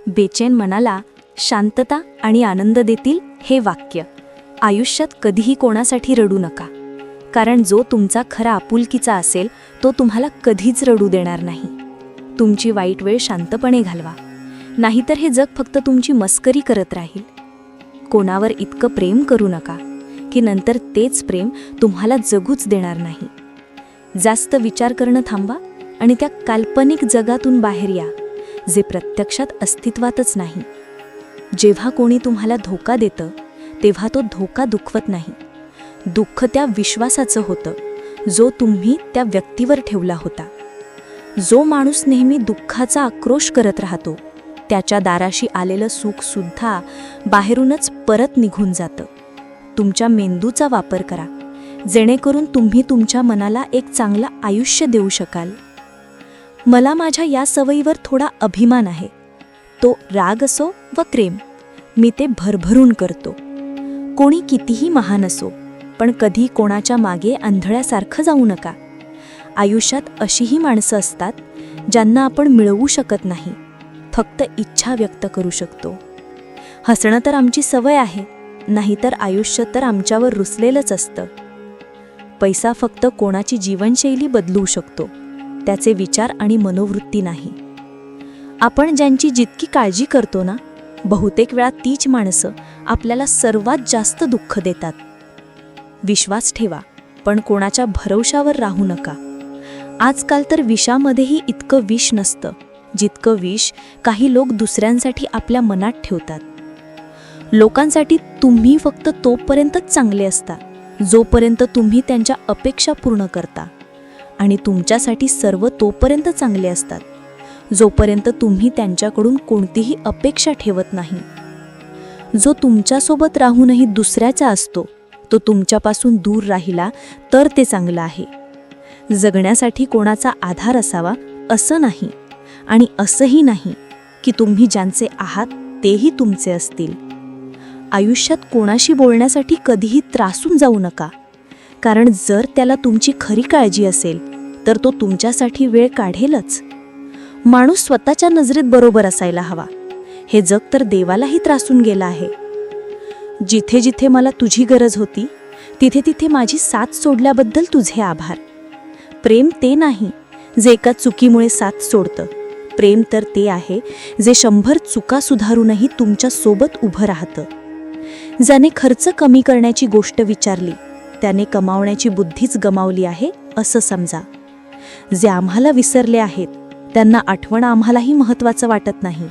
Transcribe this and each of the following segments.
बेचैन मनाला शांतता आणि आनंद देतील हे वाक्य. आयुष्यात कधीही कोणासाठी रडू नका, कारण जो तुमचा खरा आपुलकीचा असेल तो तुम्हाला कधीच रडू देणार नाही. तुमची वाईट वेळ शांतपणे घालवा, नाहीतर हे जग फक्त तुमची मस्करी करत राहील. कोणावर इतकं प्रेम करू नका की नंतर तेच प्रेम तुम्हाला जगूच देणार नाही. जास्त विचार करणं थांबा आणि त्या काल्पनिक जगातून बाहेर या, जे प्रत्यक्षात अस्तित्वातच नाही. जेव्हा कोणी तुम्हाला धोका देतं तेव्हा तो धोका दुखवत नाही. दुःख त्या विश्वासाचं होतं जो तुम्ही त्या व्यक्तीवर ठेवला होता. जो माणूस नेहमी दुःखाचा आक्रोश करत राहतो त्याच्या दाराशी आलेलं सुखसुद्धा बाहेरूनच परत निघून जातं. तुमच्या मेंदूचा वापर करा, जेणेकरून तुम्ही तुमच्या मनाला एक चांगलं आयुष्य देऊ शकाल. मला माझ्या या सवयीवर थोडा अभिमान आहे. तो राग असो व प्रेम, मी ते भरभरून करतो. कोणी कितीही महान असो, पण कधी कोणाच्या मागे आंधळ्यासारखं जाऊ नका. आयुष्यात अशीही माणसं असतात ज्यांना आपण मिळवू शकत नाही, फक्त इच्छा व्यक्त करू शकतो. हसणं तर आमची सवय आहे, नाहीतर आयुष्य तर आमच्यावर रुसलेलंच असतं. पैसा फक्त कोणाची जीवनशैली बदलू शकतो, त्याचे विचार आणि मनोवृत्ती नाही. आपण ज्यांची जितकी काळजी करतो ना, बहुतेक वेळा तीच माणसं आपल्याला सर्वात जास्त दुःख देतात. विश्वास ठेवा, पण कोणाच्या भरवशावर राहू नका. आजकाल तर विषामध्येही इतकं विष नसतं जितकं विष काही लोक दुसऱ्यांसाठी आपल्या मनात ठेवतात. लोकांसाठी तुम्ही फक्त तोपर्यंतच चांगले असता जोपर्यंत तुम्ही त्यांच्या अपेक्षा पूर्ण करता, आणि तुमच्यासाठी सर्व तोपर्यंत चांगले असतात जोपर्यंत तुम्ही त्यांच्याकडून कोणतीही अपेक्षा ठेवत नाही. जो तुमच्यासोबत राहूनही दुसऱ्याचा असतो तो तुमच्यापासून दूर राहिला तर ते चांगलं आहे. जगण्यासाठी कोणाचा आधार असावा असं नाही, आणि असंही नाही की तुम्ही ज्यांचे आहात तेही तुमचे असतील. आयुष्यात कोणाशी बोलण्यासाठी कधीही त्रासून जाऊ नका, कारण जर त्याला तुमची खरी काळजी असेल तर तो तुमच्यासाठी वेळ काढेलच. माणूस स्वतःच्या नजरेत बरोबर असायला हवा. हे जग तर देवालाही त्रासून गेलं आहे. जिथे जिथे मला तुझी गरज होती तिथे तिथे माझी साथ सोडल्याबद्दल तुझे आभार. प्रेम ते नाही जे एका चुकीमुळे साथ सोडतं. प्रेम तर ते आहे जे 100 चुका सुधारूनही तुमच्या सोबत उभं राहतं. ज्याने खर्च कमी करण्याची गोष्ट विचारली त्याने कमावण्याची बुद्धीच गमावली आहे असं समजा. जे आम्हाला विसरले आहेत त्यांना आठवण आम्हालाही महत्त्वाचं वाटत नाही.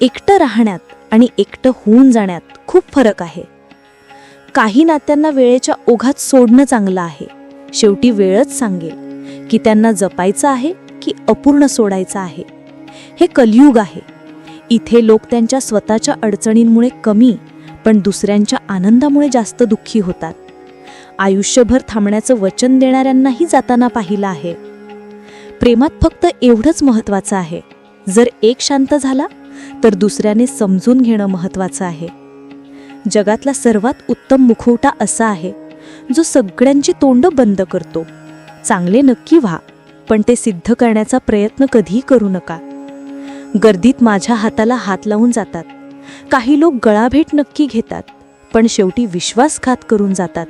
एकटं राहण्यात आणि एकटं होऊन जाण्यात खूप फरक आहे. काही नात्यांना वेळेच्या ओघात सोडणं चांगलं आहे. शेवटी वेळच सांगेल की त्यांना जपायचं आहे की अपूर्ण सोडायचं आहे. हे कलियुग आहे. इथे लोक त्यांच्या स्वतःच्या अडचणींमुळे कमी, पण दुसऱ्यांच्या आनंदामुळे जास्त दुःखी होतात. आयुष्यभर थांबण्याचं वचन देणाऱ्यांनाही जाताना पाहिलं आहे. प्रेमात फक्त एवढंच महत्त्वाचं आहे, जर एक शांत झाला तर दुसऱ्याने समजून घेणं महत्त्वाचं आहे. जगातला सर्वात उत्तम मुखवटा असा आहे जो सगळ्यांची तोंड बंद करतो. चांगले नक्की व्हा, पण ते सिद्ध करण्याचा प्रयत्न कधीही करू नका. गर्दीत माझ्या हाताला हात लावून जातात. काही लोक गळाभेट नक्की घेतात, पण शेवटी विश्वासघात करून जातात.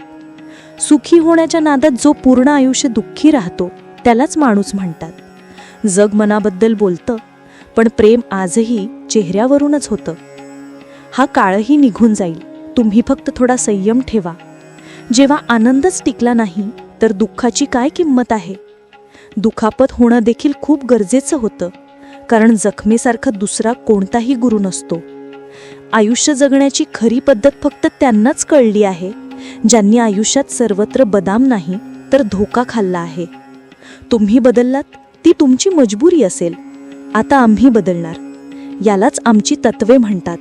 सुखी होण्याच्या नादात जो पूर्ण आयुष्य दुःखी राहतो त्यालाच माणूस म्हणतात. जग मनाबद्दल बोलतं, पण प्रेम आजही चेहऱ्यावरूनच होतं. हा काळही निघून जाईल, तुम्ही फक्त थोडा संयम ठेवा. जेव्हा आनंदच टिकला नाही तर दुःखाची काय किंमत आहे. दुखापत होणं देखील खूप गरजेचं होतं, कारण जखमेसारखा दुसरा कोणताही गुरु नसतो. आयुष्य जगण्याची खरी पद्धत फक्त त्यांनाच कळली आहे ज्यांनी आयुष्यात सर्वत्र बदाम नाही तर धोका खाल्ला आहे. तुम्ही बदललात ती तुमची मजबुरी असेल. आता आम्ही बदलणार, यालाच आमची तत्वे म्हणतात.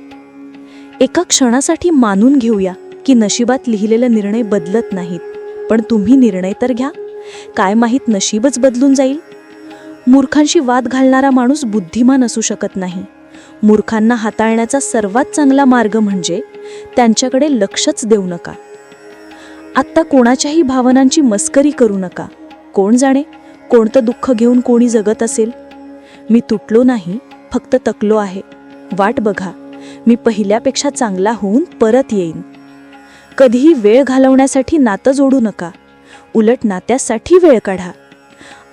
एका क्षणासाठी मानून घेऊया की नशिबात लिहिलेला निर्णय बदलत नाहीत, पण तुम्ही निर्णय तर घ्या. काय माहीत नशीबच बदलून जाईल. मूर्खांशी वाद घालणारा माणूस बुद्धिमान असू शकत नाही. मूर्खांना हाताळण्याचा सर्वात चांगला मार्ग म्हणजे त्यांच्याकडे लक्षच देऊ नका. आत्ता कोणाच्याही भावनांची मस्करी करू नका. कोण जाणे कोणतं दुःख घेऊन कोणी जगत असेल. मी तुटलो नाही, फक्त तकलो आहे. वाट बघा, मी पहिल्यापेक्षा चांगला होऊन परत येईन. कधीही वेळ घालवण्यासाठी नातं जोडू नका, उलट नात्यासाठी वेळ काढा.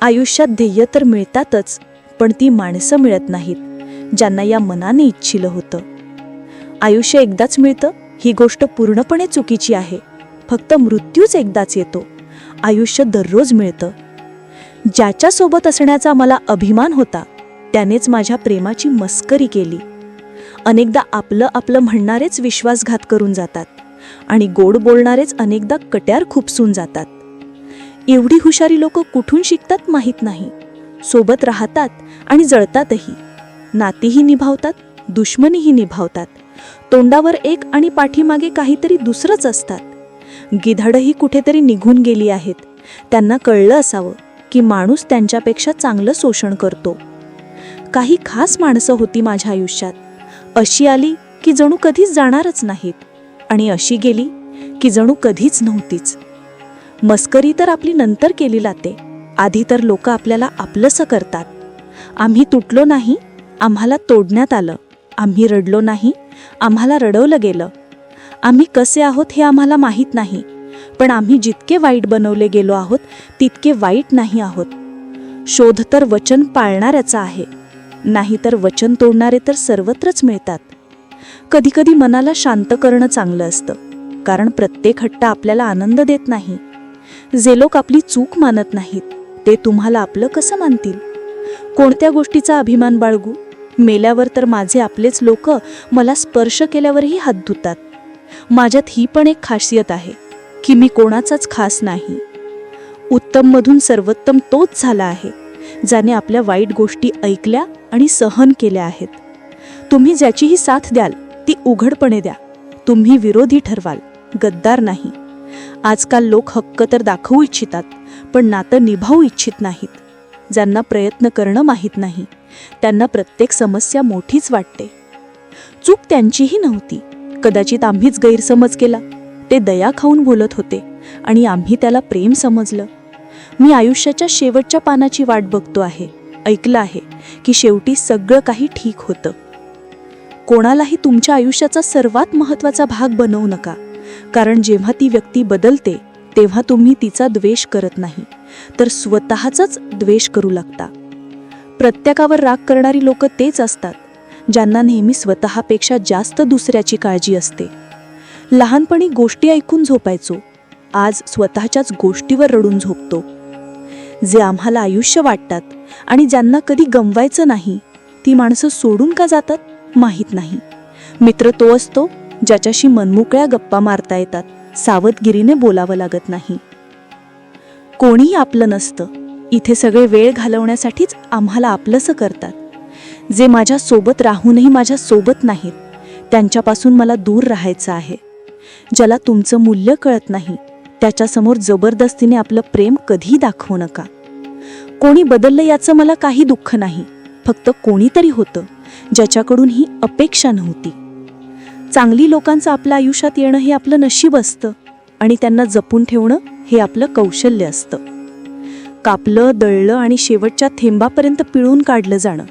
आयुष्यात ध्येय तर मिळतातच, पण ती माणसं मिळत नाहीत ज्यांना या मनाने इच्छिलं होतं. आयुष्य एकदाच मिळतं ही गोष्ट पूर्णपणे चुकीची आहे. फक्त मृत्यूच एकदाच येतो, आयुष्य दररोज मिळतं. ज्याच्यासोबत असण्याचा मला अभिमान होता त्यानेच माझ्या प्रेमाची मस्करी केली. अनेकदा आपलं आपलं म्हणणारेच विश्वासघात करून जातात आणि गोड बोलणारेच अनेकदा कट्यार खुपसून जातात. एवढी हुशारी लोक कुठून शिकतात माहीत नाही. सोबत राहतात आणि जळतातही, नातीही निभावतात, दुश्मनीही निभावतात. तोंडावर एक आणि पाठीमागे काहीतरी दुसरंच असतात. गिधाडही कुठेतरी निघून गेली आहेत. त्यांना कळलं असावं की माणूस त्यांच्यापेक्षा चांगलं शोषण करतो. काही खास माणसं होती माझ्या आयुष्यात. अशी आली की जणू कधीच जाणारच नाहीत, आणि अशी गेली की जणू कधीच नव्हतीच. मस्करी तर आपली नंतर केली जाते, आधी तर लोक आपल्याला आपलंसं करतात. आम्ही तुटलो नाही, आम्हाला तोडण्यात आलं. आम्ही रडलो नाही, आम्हाला रडवलं गेलं. आम्ही कसे आहोत हे आम्हाला माहीत नाही, पण आम्ही जितके वाईट बनवले गेलो आहोत तितके वाईट नाही आहोत. शोध तर वचन पाळणाऱ्याचा आहे, नाहीतर वचन तोडणारे तर सर्वत्रच मिळतात. कधीकधी मनाला शांत करणं चांगलं असतं, कारण प्रत्येक हट्ट आपल्याला आनंद देत नाही. जे लोक आपली चूक मानत नाहीत ते तुम्हाला आपलं कसं मानतील? कोणत्या गोष्टीचा अभिमान बाळगू? मेल्यावर तर माझे आपलेच लोक मला स्पर्श केल्यावरही हात धुतात. माझ्यात ही पण एक खासियत आहे की मी कोणाचाच खास नाही. उत्तममधून सर्वोत्तम तोच झाला आहे ज्याने आपल्या वाईट गोष्टी ऐकल्या आणि सहन केल्या आहेत. तुम्ही ज्याचीही साथ द्याल ती उघडपणे द्या. तुम्ही विरोधी ठरवाल, गद्दार नाही. आजकाल लोक हक्क तर दाखवू इच्छितात, पण नातं निभावू इच्छित नाहीत. ज्यांना प्रयत्न करणं माहीत नाही त्यांना प्रत्येक समस्या मोठीच वाटते. चूक त्यांचीही नव्हती, कदाचित आम्हीच गैरसमज केला. ते दया खाऊन बोलत होते आणि आम्ही त्याला प्रेम समजलं. मी आयुष्याच्या शेवटच्या पानाची वाट बघतो आहे. ऐकलं आहे की शेवटी सगळं काही ठीक होतं. कोणालाही तुमच्या आयुष्याचा सर्वात महत्त्वाचा भाग बनवू नका, कारण जेव्हा ती व्यक्ती बदलते तेव्हा तुम्ही तिचा द्वेष करत नाही, तर स्वतःचाच द्वेष करू लागता. प्रत्येकावर राग करणारी लोक तेच असतात ज्यांना नेहमी स्वतःपेक्षा जास्त दुसऱ्याची काळजी असते. लहानपणी गोष्टी ऐकून झोपायचो, आज स्वतःच्याच गोष्टीवर रडून झोपतो. जे आम्हाला आयुष्य वाटतात आणि ज्यांना कधी गमवायचं नाही, ती माणसं सोडून का जातात माहीत नाही. मित्र तो असतो ज्याच्याशी मनमोकळ्या गप्पा मारता येतात, सावधगिरीने बोलावं लागत नाही. कोणीही आपलं नसतं, इथे सगळे वेळ घालवण्यासाठीच आम्हाला आपलंसं करतात. जे माझ्या सोबत राहूनही माझ्या सोबत नाहीत त्यांच्यापासून मला दूर राहायचं आहे. ज्याला तुमचं मूल्य कळत नाही त्याच्यासमोर जबरदस्तीने आपलं प्रेम कधी दाखवू नका. कोणी बदललं याचं मला काही दुःख नाही, फक्त कोणीतरी होतं ज्याच्याकडून ही अपेक्षा नव्हती. चांगली लोकांचं आपल्या आयुष्यात येणं हे आपलं नशीब असतं आणि त्यांना जपून ठेवणं हे आपलं कौशल्य असतं. कापलं, दळलं आणि शेवटच्या थेंबापर्यंत पिळून काढलं जाणं.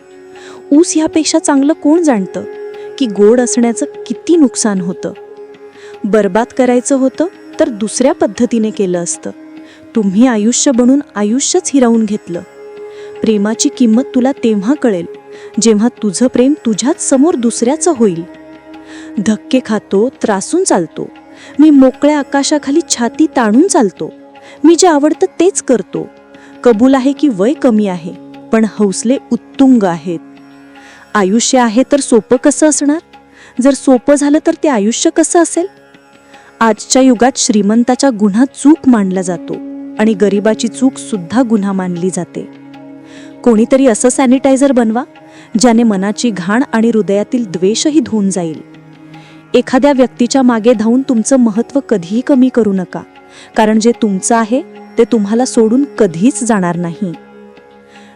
ऊस ह्यापेक्षा चांगलं कोण जाणतं की गोड असण्याचं किती नुकसान होतं. बर्बाद करायचं होतं तर दुसऱ्या पद्धतीने केलं असतं. तुम्ही आयुष्य बनून आयुष्यच हिरावून घेतलं. प्रेमाची किंमत तुला तेव्हा कळेल जेव्हा तुझं प्रेम तुझ्याच समोर दुसऱ्याचं होईल. धक्के खातो, त्रासून चालतो. मी मोकळ्या आकाशाखाली छाती ताणून चालतो. मी जे आवडतं तेच करतो. कबूल आहे की वय कमी आहे, पण हौसले उत्तुंग आहेत. आयुष्य आहे तर सोपं कसं असणार? जर सोपं झालं तर ते आयुष्य कसं असेल? आजच्या युगात श्रीमंताचा गुन्हा चूक मानला जातो आणि गरिबाची चूक सुद्धा गुन्हा मानली जाते. कोणीतरी असं सॅनिटायझर बनवा ज्याने मनाची घाण आणि हृदयातील द्वेषही धुवून जाईल. एखाद्या व्यक्तीच्या मागे धावून तुमचं महत्त्व कधीही कमी करू नका, कारण जे तुमचं आहे ते तुम्हाला सोडून कधीच जाणार नाही.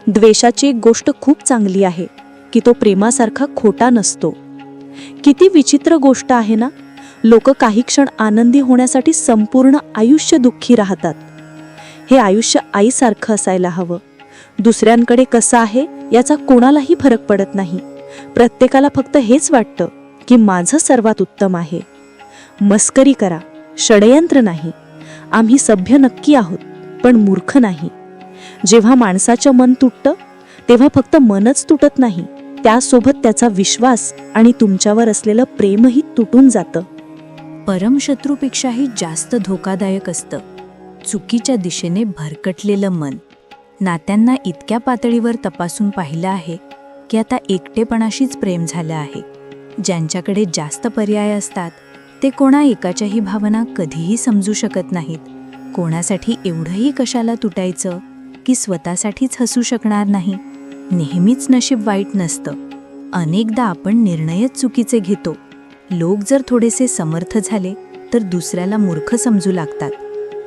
द्वेषाची एक गोष्ट खूप चांगली आहे की तो प्रेमासारखा खोटा नसतो. किती विचित्र गोष्ट आहे ना, लोक काही क्षण आनंदी होण्यासाठी संपूर्ण आयुष्य दुःखी राहतात. हे आयुष्य आईसारखं असायला हवं. दुसऱ्यांकडे कसं आहे याचा कोणालाही फरक पडत नाही, प्रत्येकाला फक्त हेच वाटतं की माझं सर्वात उत्तम आहे. मस्करी करा, षडयंत्र नाही. आम्ही सभ्य नक्की आहोत, पण मूर्ख नाही. जेव्हा माणसाचं मन तुटतं तेव्हा फक्त मनच तुटत नाही, त्यासोबत त्याचा विश्वास आणि तुमच्यावर असलेलं प्रेमही तुटून जातं. परमशत्रूपेक्षाही जास्त धोकादायक असतं चुकीच्या दिशेने भरकटलेलं मन. नात्यांना इतक्या पातळीवर तपासून पाहिलं आहे की आता एकटेपणाशीच प्रेम झालं आहे. ज्यांच्याकडे जास्त पर्याय असतात ते कोणा एकाच्याही भावना कधीही समजू शकत नाहीत. कोणासाठी एवढंही कशाला तुटायचं की स्वतःसाठीच हसू शकणार नाही. नेहमीच नशीब वाईट नसतं. अनेकदा आपण निर्णयच चुकीचे घेतो. लोक जर थोडेसे समर्थ झाले तर दुसऱ्याला मूर्ख समजू लागतात.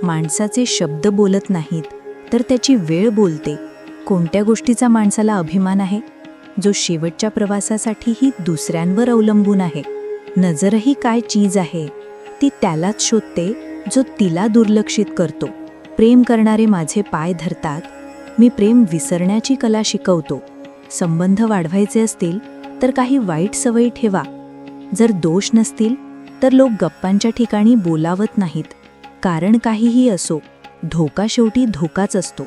माणसाचे शब्द बोलत नाहीत तर त्याची वेळ बोलते. कोणत्या गोष्टीचा माणसाला अभिमान आहे? जो शेवटच्या प्रवासासाठीही दुसऱ्यांवर अवलंबून आहे. नजरही काय चीज आहे, ती त्यालाच शोधते जो तिला दुर्लक्षित करतो. प्रेम करणारे माझे पाय धरतात. मी प्रेम विसरण्याची कला शिकवतो. संबंध वाढवायचे असतील तर काही वाईट सवयी ठेवा. जर दोष नसतील तर लोक गप्पांच्या ठिकाणी बोलावत नाहीत. कारण काहीही असो, धोका शेवटी धोकाच असतो.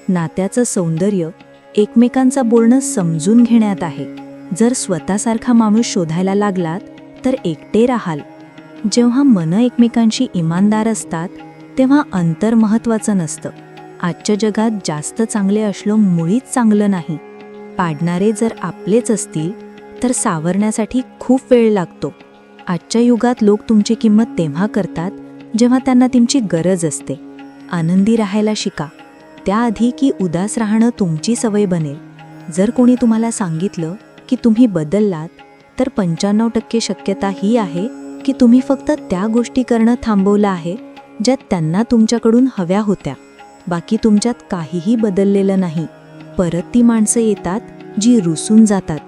नात्याचं सौंदर्य एकमेकांचं बोलणं समजून घेण्यात आहे. जर स्वतःसारखा माणूस शोधायला लागलात तर एकटे राहाल. जेव्हा मनं एकमेकांशी इमानदार असतात तेव्हा अंतर महत्त्वाचं नसतं. आजच्या जगात जास्त चांगले असलो मुळीच चांगलं नाही. पाडणारे जर आपलेच असतील तर सावरण्यासाठी खूप वेळ लागतो. आजच्या युगात लोक तुमची किंमत तेव्हा करतात जेव्हा त्यांना तुमची गरज असते. आनंदी राहायला शिका, त्याआधी की उदास राहणं तुमची सवय बनेल. जर कोणी तुम्हाला सांगितलं की तुम्ही बदललात तर 95% शक्यता ही आहे की तुम्ही फक्त त्या गोष्टी करणं थांबवलं आहे ज्या त्यांना तुमच्याकडून हव्या होत्या. बाकी तुमच्यात काहीही बदललेलं नाही. परत ती माणसं येतात जी रुसून जातात.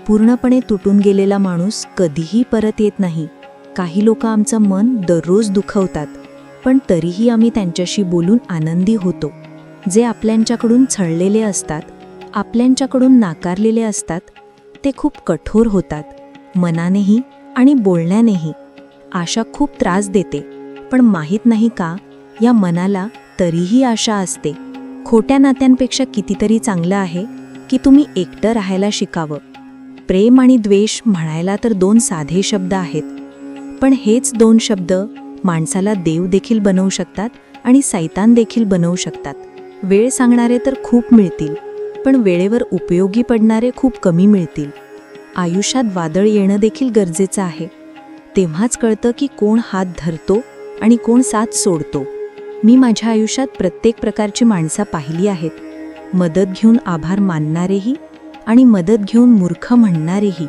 पूर्णपणे तुटून गेलेला माणूस कधीही परत येत नाही. काही लोक आमचं मन दररोज दुखवतात, पण तरीही आम्ही त्यांच्याशी बोलून आनंदी होतो. जे आपल्यांच्याकडून छळलेले असतात, आपल्यांच्याकडून नाकारलेले असतात, ते खूप कठोर होतात, मनानेही आणि बोलण्यानेही. आशा खूप त्रास देते, पण माहीत नाही का या मनाला तरीही आशा असते. खोट्या नात्यांपेक्षा कितीतरी चांगलं आहे की तुम्ही एकटं राहायला शिकावं. प्रेम आणि द्वेष म्हणायला तर 2 साधे शब्द आहेत, पण हेच 2 शब्द माणसाला देव देखील बनवू शकतात आणि सैतान देखील बनवू शकतात. वेळ सांगणारे तर खूप मिळतील, पण वेळेवर उपयोगी पडणारे खूप कमी मिळतील. आयुष्यात वादळ येणं देखील गरजेचं आहे. तेव्हाच कळतं की कोण हात धरतो आणि कोण साथ सोडतो. मी माझ्या आयुष्यात प्रत्येक प्रकारची माणसं पाहिली आहेत. मदत घेऊन आभार मानणारेही आणि मदत घेऊन मूर्ख म्हणणारेही.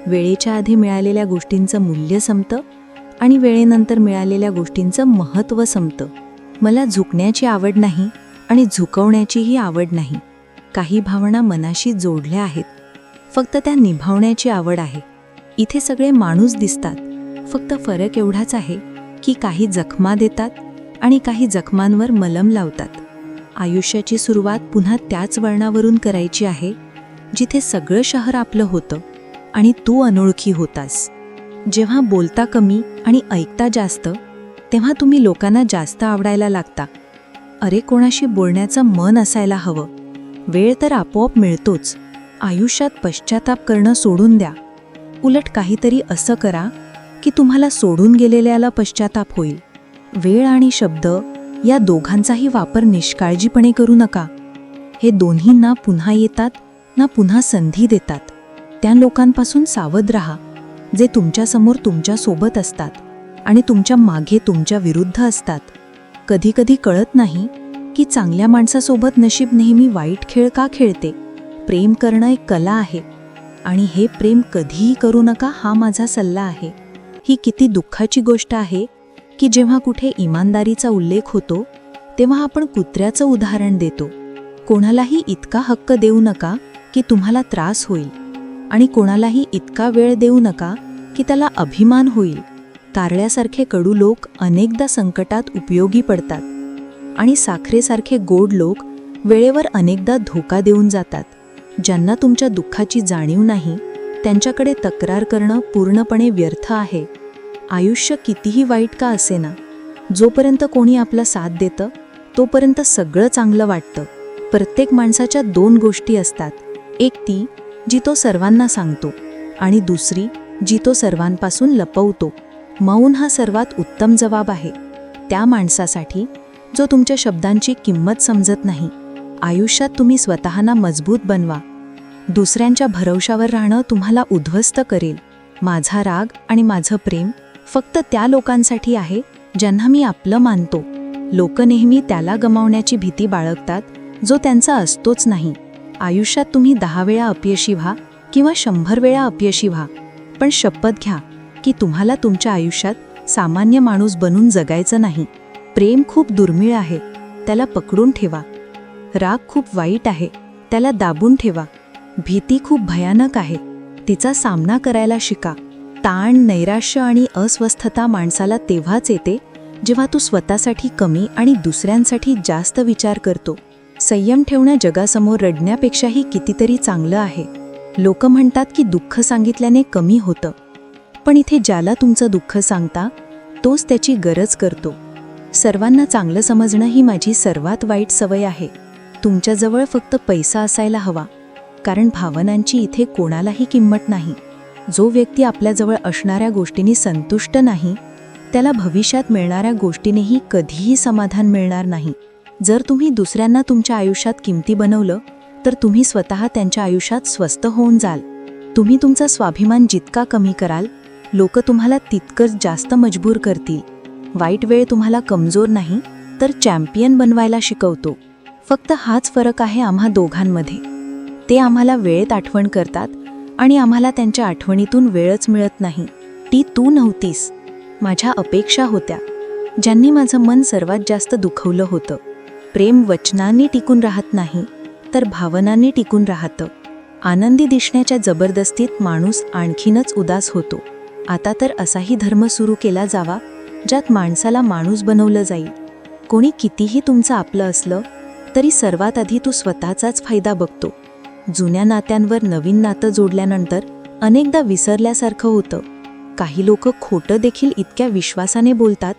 वेळेच्या आधी मिळालेल्या गोष्टींचं मूल्य संपतं आणि वेळेनंतर मिळालेल्या गोष्टींचं महत्त्व संपतं. मला झुकण्याची आवड नाही आणि झुकवण्याचीही आवड नाही. काही भावना मनाशी जोडल्या आहेत, फक्त त्या निभावण्याची आवड आहे. इथे सगळे माणूस दिसतात, फक्त फरक एवढाच आहे की काही जखमा देतात आणि काही जखमांवर मलम लावतात. आयुष्याची सुरुवात पुन्हा त्याच वळणावरून करायची आहे जिथे सगळं शहर आपलं होतं आणि तू अनोळखी होतास. जेव्हा बोलता कमी आणि ऐकता जास्त तेव्हा तुम्ही लोकांना जास्त आवडायला लागता. अरे, कोणाशी बोलण्याचं मन असायला हवं. वेळ तर आपोआप मिळतोच. आयुष्यात पश्चाताप करणं सोडून द्या. उलट काहीतरी असं करा की तुम्हाला सोडून गेलेल्याला पश्चाताप होईल. वेळ आणि शब्द या दोघांचाही वापर निष्काळजीपणे करू नका. हे दोन्ही ना पुन्हा येतात ना पुन्हा संधी देतात. त्या लोकांपासून सावध राहा जे तुमच्यासमोर तुमच्यासोबत असतात आणि तुमच्या मागे तुमच्या विरुद्ध असतात. कधीकधी कळत नाही की चांगल्या माणसासोबत नशीब नेहमी वाईट खेळ का खेळते. प्रेम करणं एक कला आहे आणि हे प्रेम कधीही करू नका हा माझा सल्ला आहे. ही किती दुःखाची गोष्ट आहे की जेव्हा कुठे इमानदारीचा उल्लेख होतो तेव्हा आपण कुत्र्याचं उदाहरण देतो. कोणालाही इतका हक्क देऊ नका की तुम्हाला त्रास होईल आणि कोणालाही इतका वेळ देऊ नका की त्याला अभिमान होईल. कारल्यासारखे कडू लोक अनेकदा संकटात उपयोगी पडतात आणि साखरेसारखे गोड लोक वेळेवर अनेकदा धोका देऊन जातात. ज्यांना तुमच्या दुःखाची जाणीव नाही त्यांच्याकडे तक्रार करणं पूर्णपणे व्यर्थ आहे. आयुष्य कितीही वाईट का असेना, जोपर्यंत कोणी आपला साथ देतं तोपर्यंत सगळं चांगलं वाटतं. प्रत्येक माणसाच्या 2 गोष्टी असतात, एक ती जी तो सर्वांना सांगतो आणि दुसरी जी तो सर्वांपासून लपवतो. मौन हा सर्वात उत्तम जबाब आहे त्या माणसासाठी जो तुमच्या शब्दांची किंमत समजत नाही. आयुष्यात तुम्ही स्वतःला मजबूत बनवा. दुसऱ्यांच्या भरवशावर राहणं तुम्हाला उद्ध्वस्त करेल. माझा राग आणि माझं प्रेम फक्त त्या लोकांसाठी आहे ज्यांना मी आपलं मानतो. लोक नेहमी त्याला गमावण्याची भीती बाळगतात जो त्यांचा असतोच नाही. आयुष्यात तुम्ही 10 वेळा अपयशी व्हा किंवा 100 वेळा अपयशी व्हा, पण शपथ घ्या की तुम्हाला तुमच्या आयुष्यात सामान्य माणूस बनून जगायचं नाही. प्रेम खूप दुर्मिळ आहे, त्याला पकडून ठेवा. राग खूप वाईट आहे, त्याला दाबून ठेवा. भीती खूप भयानक आहे, तिचा सामना करायला शिका. ताण, नैराश्य आणि अस्वस्थता माणसाला तेव्हाच येते जेव्हा तू स्वतःसाठी कमी आणि दुसऱ्यांसाठी जास्त विचार करतो. संयम ठेवणं जगासमोर रडण्यापेक्षाही कितीतरी चांगलं आहे. लोक म्हणतात की दुःख सांगितल्याने कमी होतं, पण इथे ज्याला तुमचं दुःख सांगता तोच त्याची गरज करतो. सर्वांना चांगलं समजणं ही माझी सर्वात वाईट सवय आहे. तुमच्याजवळ फक्त पैसा असायला हवा, कारण भावनांची इथे कोणालाही किंमत नाही. जो व्यक्ती आपल्याजवळ असणाऱ्या गोष्टींनी संतुष्ट नाही त्याला भविष्यात मिळणाऱ्या गोष्टींनीही कधीही समाधान मिळणार नाही. जर तुम्ही दुसऱ्यांना तुमच्या आयुष्यात किमती बनवलं तर तुम्ही स्वतः त्यांच्या आयुष्यात स्वस्त होऊन जाल. तुम्ही तुमचा स्वाभिमान जितका कमी कराल, लोक तुम्हाला तितकंच जास्त मजबूर करतील. वाईट वेळ तुम्हाला कमजोर नाही तर चॅम्पियन बनवायला शिकवतो. फक्त हाच फरक आहे आम्हा दोघांमध्ये. ते आम्हाला वेळेत आठवण करतात आणि आम्हाला त्यांच्या आठवणीतून वेळच मिळत नाही. ती तू नव्हतीस, माझ्या अपेक्षा होत्या, ज्यांनी माझं मन सर्वात जास्त दुखवलं होतं. प्रेम वचनांनी टिकून राहत नाही तर भावनांनी टिकून राहतं. आनंदी दिसण्याच्या जबरदस्तीत माणूस आणखीनच उदास होतो. आता तर असाही धर्म सुरू केला जावा ज्यात माणसाला माणूस बनवलं जाईल. कोणी कितीही तुमचं आपलं असलं तरी सर्वात आधी तू स्वतःचाच फायदा बघतो. जुन्या नात्यांवर नवीन नातं जोडल्यानंतर अनेकदा विसरल्यासारखं होतं. काही लोक खोटं देखील इतक्या विश्वासाने बोलतात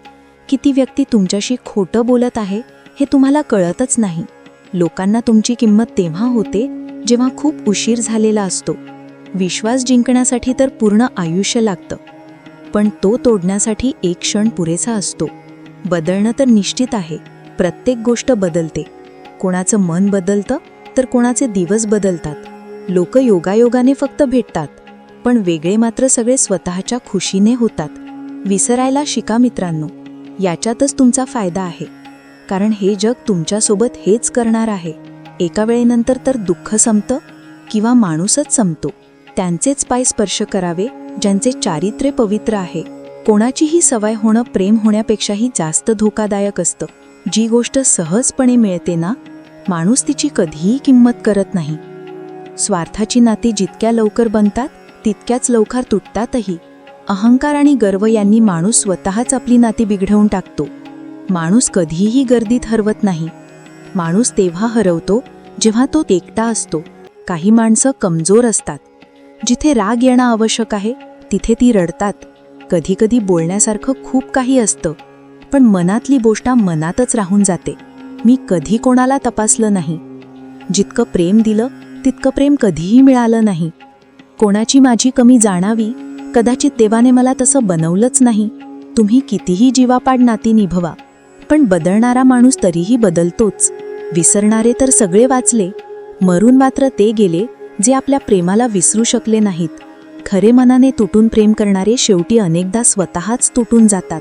की ती व्यक्ती तुमच्याशी खोटं बोलत आहे हे तुम्हाला कळतच नाही. लोकांना तुमची किंमत तेव्हा होते जेव्हा खूप उशीर झालेला असतो. विश्वास जिंकण्यासाठी तर पूर्ण आयुष्य लागतं, पण तो तोडण्यासाठी एक क्षण पुरेसा असतो. बदलणं तर निश्चित आहे, प्रत्येक गोष्ट बदलते. कोणाचं मन बदलतं तर कोणाचे दिवस बदलतात. लोक योगायोगाने फक्त भेटतात, पण वेगळे मात्र सगळे स्वतःच्या खुशीने होतात. विसरायला शिका मित्रांनो, याच्यातच तुमचा फायदा आहे, कारण हे जग तुमच्यासोबत हेच करणार आहे. एका वेळेनंतर तर दुःख संपतं किंवा माणूसच संपतो. त्यांचेच पाय स्पर्श करावे ज्यांचे चारित्र्य पवित्र आहे. कोणाचीही सवय होणं प्रेम होण्यापेक्षाही जास्त धोकादायक असतं. जी गोष्ट सहजपणे मिळते ना, माणूस तिची कधीही किंमत करत नाही. स्वार्थाची नाती जितक्या लवकर बनतात तितक्याच लवकर तुटतातही. अहंकार आणि गर्व यांनी माणूस स्वतःच आपली नाती बिघडवून टाकतो. माणूस कधीही गर्दीत हरवत नाही. माणूस तेव्हा हरवतो जेव्हा तो एकटा असतो. काही माणसं कमजोर असतात. जिथे राग येणं आवश्यक आहे तिथे ती रडतात. कधीकधी बोलण्यासारखं खूप काही असतं, पण मनातली गोष्ट मनातच राहून जाते. मी कधी कोणाला तपासलं नाही. जितकं प्रेम दिलं तितकं प्रेम कधीही मिळालं नाही. कोणाची माझी कमी जाणावी, कदाचित देवाने मला तसं बनवलंच नाही. तुम्ही कितीही जीवापाड नाती निभवा, पण बदलणारा माणूस तरीही बदलतोच. विसरणारे तर सगळे वाचले, मरून मात्र ते गेले जे आपल्या प्रेमाला विसरू शकले नाहीत. खरे मनाने तुटून प्रेम करणारे शेवटी अनेकदा स्वतःच तुटून जातात.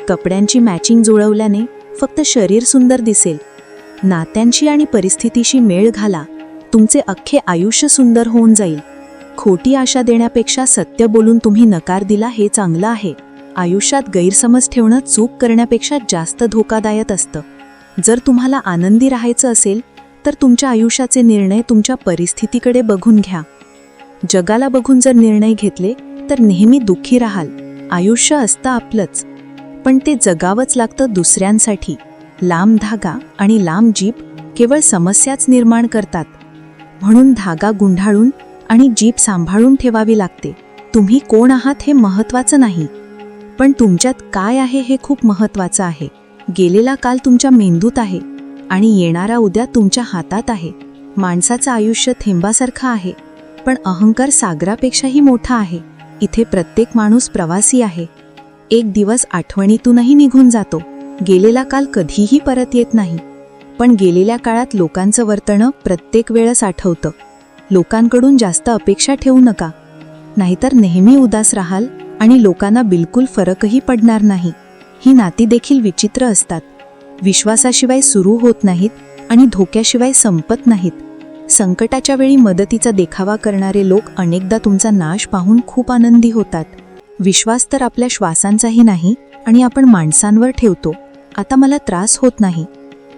कपड्यांची मॅचिंग जुळवल्याने फक्त शरीर सुंदर दिसेल. नात्यांशी आणि परिस्थितीशी मेळ घाला, तुमचे अख्खे आयुष्य सुंदर होऊन जाईल. खोटी आशा देण्यापेक्षा सत्य बोलून तुम्ही नकार दिला हे चांगलं आहे. आयुष्यात गैरसमज ठेवणं चूक करण्यापेक्षा जास्त धोकादायक असतं. जर तुम्हाला आनंदी राहायचं असेल तर तुमच्या आयुष्याचे निर्णय तुमच्या परिस्थितीकडे बघून घ्या. जगाला बघून जर निर्णय घेतले तर नेहमी दुःखी राहाल. आयुष्य असतं आपलंच, पण ते जगावंच लागतं दुसऱ्यांसाठी. लांब धागा आणि लांब जीभ केवळ समस्याच निर्माण करतात. म्हणून धागा गुंडाळून आणि जीभ सांभाळून ठेवावी लागते. तुम्ही कोण आहात हे महत्त्वाचं नाही, पण तुमच्यात काय आहे हे खूप महत्त्वाचं आहे. गेलेला काल तुमच्या मेंदूत आहे आणि येणारा उद्या तुमच्या हातात आहे. माणसाचं आयुष्य थेंबासारखं आहे, पण अहंकार सागरापेक्षाही मोठा आहे. इथे प्रत्येक माणूस प्रवासी आहे. एक दिवस आठवणीतूनही निघून जातो. गेलेला काल कधीही परत येत नाही, पण गेलेल्या काळात लोकांचं वर्तणं प्रत्येक वेळेस आठवतं. लोकांकडून जास्त अपेक्षा ठेवू नका, नाहीतर नेहमी उदास राहाल आणि लोकांना बिलकुल फरकही पडणार नाही. ही नाती देखील विचित्र असतात. विश्वासाशिवाय सुरू होत नाहीत आणि धोक्याशिवाय संपत नाहीत. संकटाच्या वेळी मदतीचा देखावा करणारे लोक अनेकदा तुमचा नाश पाहून खूप आनंदी होतात. विश्वास तर आपल्या श्वासांचाही नाही आणि आपण माणसांवर ठेवतो. आता मला त्रास होत नाही.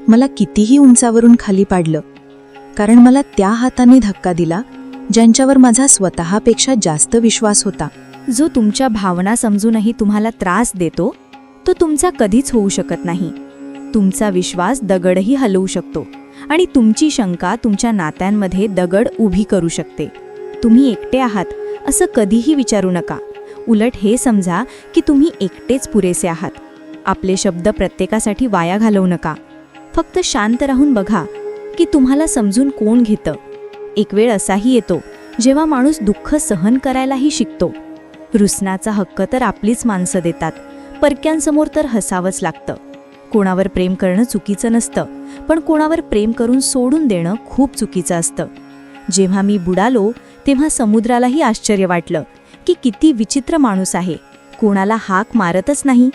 मला कितीही उंचावरून खाली पाडलं, कारण मला त्या हाताने धक्का दिला ज्यांच्यावर माझा स्वतःपेक्षा जास्त विश्वास होता. जो तुमच्या भावना समजूनही तुम्हाला त्रास देतो, तो तुमचा कधीच होऊ शकत नाही. तुमचा विश्वास दगडही हलवू शकतो आणि तुमची शंका तुमच्या नात्यांमध्ये दगड उभी करू शकते. तुम्ही एकटे आहात असं कधीही विचारू नका. उलट हे समजा की तुम्ही एकटेच पुरेसे आहात. आपले शब्द प्रत्येकासाठी वाया घालवू नका. फक्त शांत राहून बघा की तुम्हाला समजून कोण घेतं. एक वेळ असाही येतो जेव्हा माणूस दुःख सहन करायलाही शिकतो. रुसण्याचा हक्क तर आपलीच माणसं देतात. परक्यांसमोर तर हसावंच लागतं. कोणावर प्रेम करणं चुकीचं नसतं, पण कोणावर प्रेम करून सोडून देणं खूप चुकीचं असतं. जेव्हा मी बुडालो तेव्हा समुद्रालाही आश्चर्य वाटलं की किती विचित्र माणूस आहे. कोणाला हाक मारतच नाही.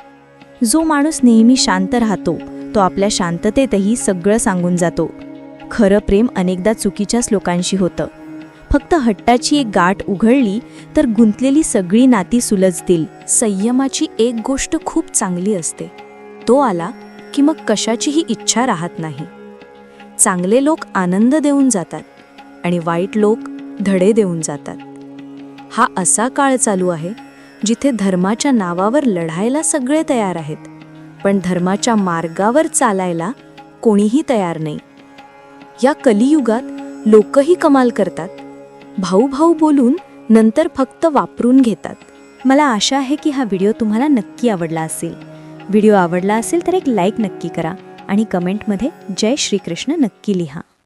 जो माणूस नेहमी शांत राहतो तो आपल्या शांततेतही सगळं सांगून जातो. खरं प्रेम अनेकदा चुकीच्याच लोकांशी होतं. फक्त हट्टाची एक गाठ उघडली तर गुंतलेली सगळी नाती सुलझतील. संयमाची एक गोष्ट खूप चांगली असते. तो आला की मग कशाचीही इच्छा राहत नाही. चांगले लोक आनंद देऊन जातात आणि वाईट लोक धडे देऊन जातात. हा असा काळ चालू आहे जिथे धर्माच्या नावावर लढायला सगळे तयार आहेत, पण धर्माच्या मार्गावर चालायला कोणीही तयार नाही. या कलियुगात लोकही कमाल करतात. भाऊ भाऊ बोलून नंतर फक्त वापरून घेतात. मला आशा आहे की हा व्हिडिओ तुम्हाला नक्की आवडला असेल. व्हिडिओ आवडला असेल तर एक लाईक नक्की करा आणि कमेंटमध्ये जय श्रीकृष्ण नक्की लिहा.